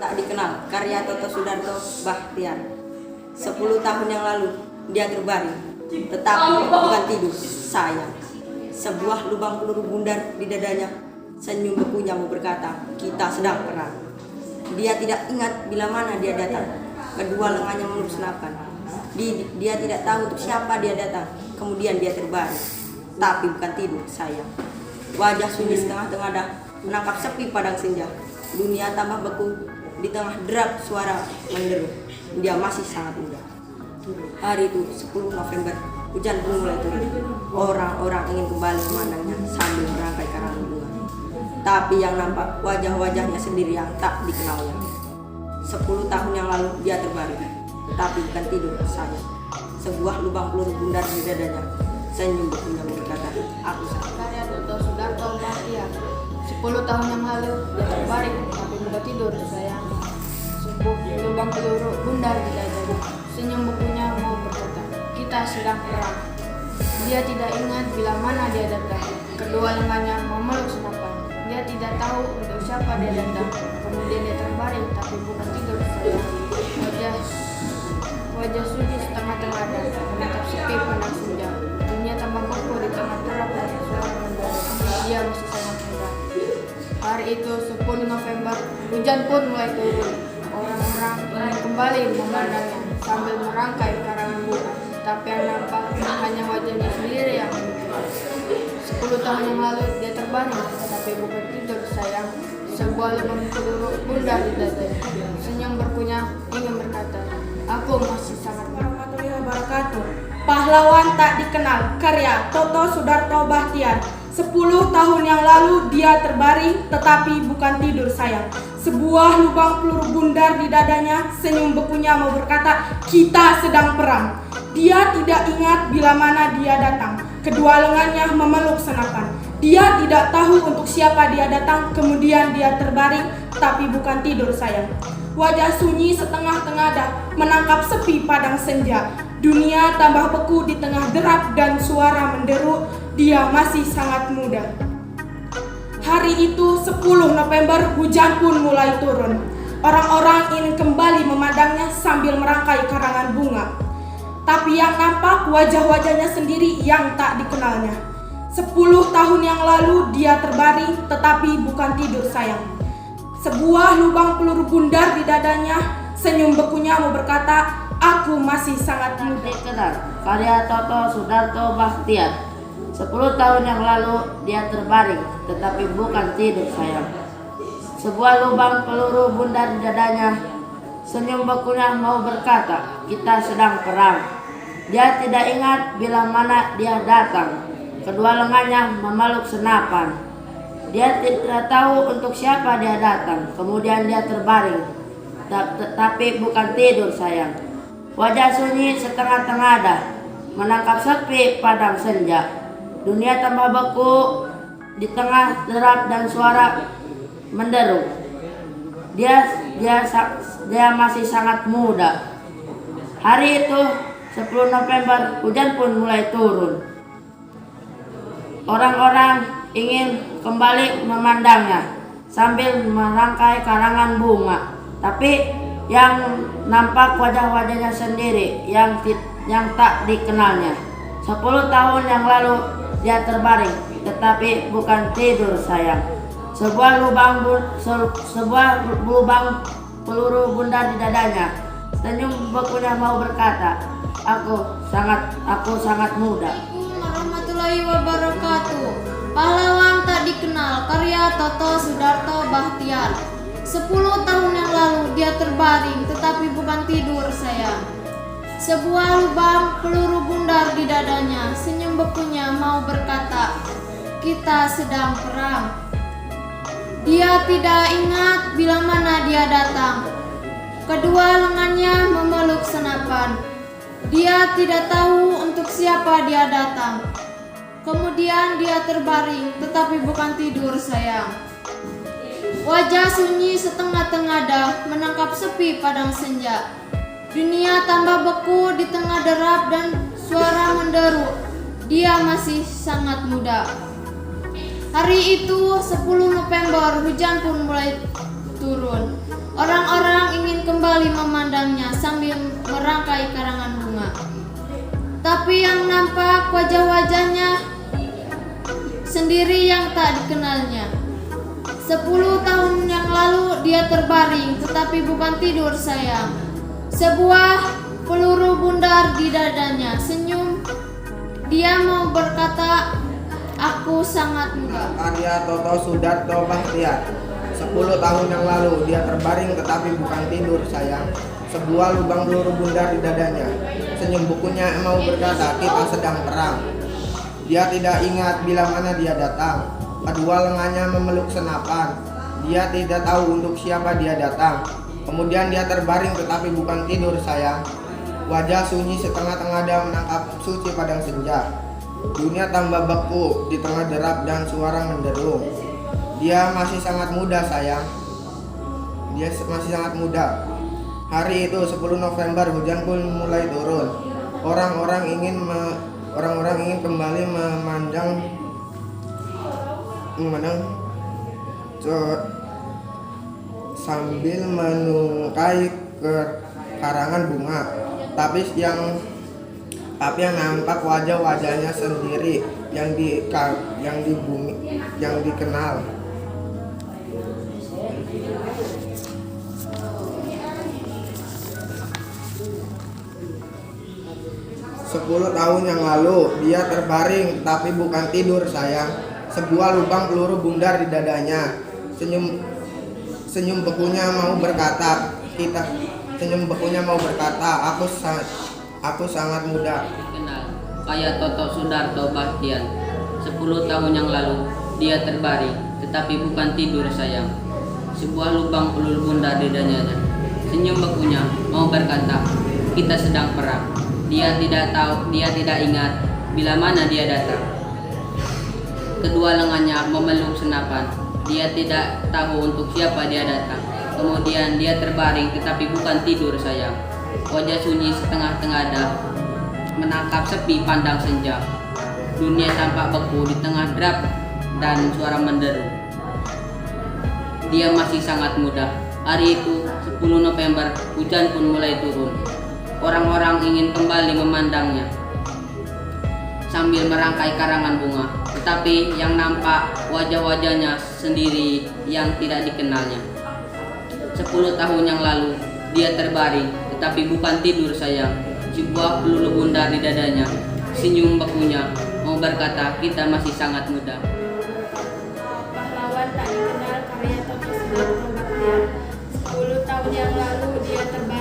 Tak dikenal, karya Toto Sudarto Bachtiar. 10 tahun yang lalu dia terbaring, tetapi bukan tidur, sayang. Sebuah lubang peluru bundar di dadanya. Senyum bekunya mau berkata, kita sedang perang. Dia tidak ingat bila mana dia datang. Kedua lengannya menurut senapan. Dia tidak tahu untuk siapa dia datang. Kemudian dia terbaring, tapi bukan tidur, sayang. Wajah sunyi setengah-tengah dah menangkap sepi padang senja. Dunia tambah beku. Di tengah derap suara menderu, dia masih sangat muda. Hari itu 10 November, hujan pun mulai turun. Orang-orang ingin kembali memandangnya sambil merangkai karangan bunga. Tapi yang nampak wajah-wajahnya sendiri yang tak dikenalnya. 10 tahun yang lalu dia terbaring, tapi bukan tidur, sayang. Sebuah lubang peluru bundar di dadanya. Senyum bekunya berkata, aku sayang. Karya Toto Sudarto Bachtiar. 10 tahun yang lalu dia terbaring, tapi mudah tidur, sayang. Sebuah lubang peluru bundar di dadanya. Senyum bekunya mau berkata, kita sedang perang. Dia tidak ingat bila mana dia datang. Kedua lengannya memeluk senapan. Dia tidak tahu untuk siapa dia datang. Kemudian dia terbaring, tapi bukan tidur, sayang. Wajah sunyi setengah-tengah dan menatap sepi pandang senja. Dunia tambah beku di tengah derap dan suara mendadak. Dia masih sangat muda. Hari itu 10 November, hujan pun mulai turun. Orang-orang ingin kembali memandangnya sambil merangkai karangan bunga. Tapi yang nampak hanya wajahnya sendiri yang menunjukkan. 10 tahun yang lalu dia terbaring, tapi bukan tidur, sayang. Sebuah lubang peluru bundar di dadanya. Senyum berkunyah ingin berkata, aku masih sangat muda. Warahmatullahi wabarakatuh. Pahlawan tak dikenal, karya Toto Sudarto Bachtiar. 10 tahun yang lalu dia terbaring, tetapi bukan tidur, sayang. Sebuah lubang peluru bundar di dadanya. Senyum bekunya mau berkata, kita sedang perang. Dia tidak ingat bila mana dia datang. Kedua lengannya memeluk senapan. Dia tidak tahu untuk siapa dia datang. Kemudian dia terbaring, tapi bukan tidur, sayang. Wajah sunyi setengah-tengah dah menangkap sepi padang senja. Dunia tambah beku di tengah derap dan suara menderu. Dia masih sangat muda. Hari itu 10 November, hujan pun mulai turun. Orang-orang ingin kembali memandangnya sambil merangkai karangan bunga. Tapi yang nampak wajah-wajahnya sendiri yang tak dikenalnya. 10 tahun yang lalu dia terbaring, tetapi bukan tidur, sayang. Sebuah lubang peluru bundar di dadanya. Senyum bekunya mau berkata, aku masih sangat muda. Dikenal, karya Toto Sudarto Bachtiar. 10 tahun yang lalu dia terbaring, tetapi bukan tidur, sayang. Sebuah lubang peluru bundar di dadanya. Senyum bekunya mau berkata, kita sedang perang. Dia tidak ingat bila mana dia datang. Kedua lengannya memeluk senapan. Dia tidak tahu untuk siapa dia datang. Kemudian dia terbaring, tapi bukan tidur, sayang. Wajah sunyi setengah-tengah dah menangkap sepi padang senja. Dunia tambah beku di tengah derap dan suara menderu. Dia masih sangat muda. Hari itu 10 November, hujan pun mulai turun. Orang-orang ingin kembali memandangnya sambil merangkai karangan bunga. Tapi yang nampak wajah-wajahnya sendiri yang tak dikenalnya. 10 tahun yang lalu dia terbaring, tetapi bukan tidur, sayang. Sebuah lubang peluru bundar di dadanya. Senyum bekunya mau berkata, aku sangat muda. Assalamualaikum warahmatullahi wabarakatuh. Pahlawan tak dikenal, karya Toto Sudarto Bachtiar. 10 tahun yang lalu dia terbaring, tetapi bukan tidur, sayang. Sebuah lubang peluru bundar di dadanya. Senyum bekunya mau berkata, kita sedang perang. Dia tidak ingat bila mana dia datang. Kedua lengannya memeluk senapan. Dia tidak tahu untuk siapa dia datang. Kemudian dia terbaring, tetapi bukan tidur, sayang. Wajah sunyi setengah-tengah dah menangkap sepi padang senja. Dunia tambah beku di tengah derap dan suara menderu. Dia masih sangat muda. Hari itu 10 November, hujan pun mulai turun. Orang-orang kembali memandangnya sambil merangkai karangan bunga. Tapi yang nampak wajah-wajahnya sendiri yang tak dikenalnya. 10 tahun yang lalu dia terbaring, tetapi bukan tidur sayang. Sebuah peluru bundar di dadanya. Senyum, dia mau berkata, aku sangat muda. Karya Toto Sudarto Bahtiar. 10 tahun yang lalu dia terbaring tetapi bukan tidur sayang. Sebuah lubang peluru bundar di dadanya. Senyum bukunya mau berkata, kita sedang perang. Dia tidak ingat bila mana dia datang. Kedua lengannya memeluk senapan. Dia tidak tahu untuk siapa dia datang. Kemudian dia terbaring tetapi bukan tidur sayang. Wajah sunyi setengah-tengah dia menangkap suci padang senja. Dunia tambah beku di tengah derap dan suara menderu. Dia masih sangat muda sayang. Dia masih sangat muda. Hari itu 10 November hujan pun mulai turun. Orang-orang ingin kembali memandang sambil menungkai karangan bunga. Tapi yang nampak wajah-wajahnya sendiri yang dikenal. 10 tahun yang lalu dia terbaring tapi bukan tidur sayang. Sebuah lubang peluru bundar di dadanya. Senyum bekunya mau berkata, aku sangat muda. Dikenal kayak Toto Sudarto Bahtiar. 10 tahun yang lalu dia terbaring tetapi bukan tidur sayang. Sebuah lubang peluru bundar di dadanya. Senyum bekunya mau berkata, kita sedang perang. Dia tidak ingat bila mana dia datang. Kedua lengannya memeluk senapan. Dia tidak tahu untuk siapa dia datang. Kemudian dia terbaring tetapi bukan tidur sayang. Wajah sunyi setengah-tengah dah menangkap sepi pandang senja. Dunia tampak beku di tengah derap dan suara menderu. Dia masih sangat muda. Hari itu 10 November hujan pun mulai turun. Orang-orang ingin kembali memandangnya sambil merangkai karangan bunga. Tetapi yang nampak wajah-wajahnya sendiri yang tidak dikenalnya. 10 tahun yang lalu dia terbaring tetapi bukan tidur sayang. Sebuah peluru bundar di dadanya. Senyum bekunya mau berkata, kita masih sangat muda. Pahlawan tak dikenal karya Toto Sudarto Bahtiar. 10 tahun yang lalu dia terbaring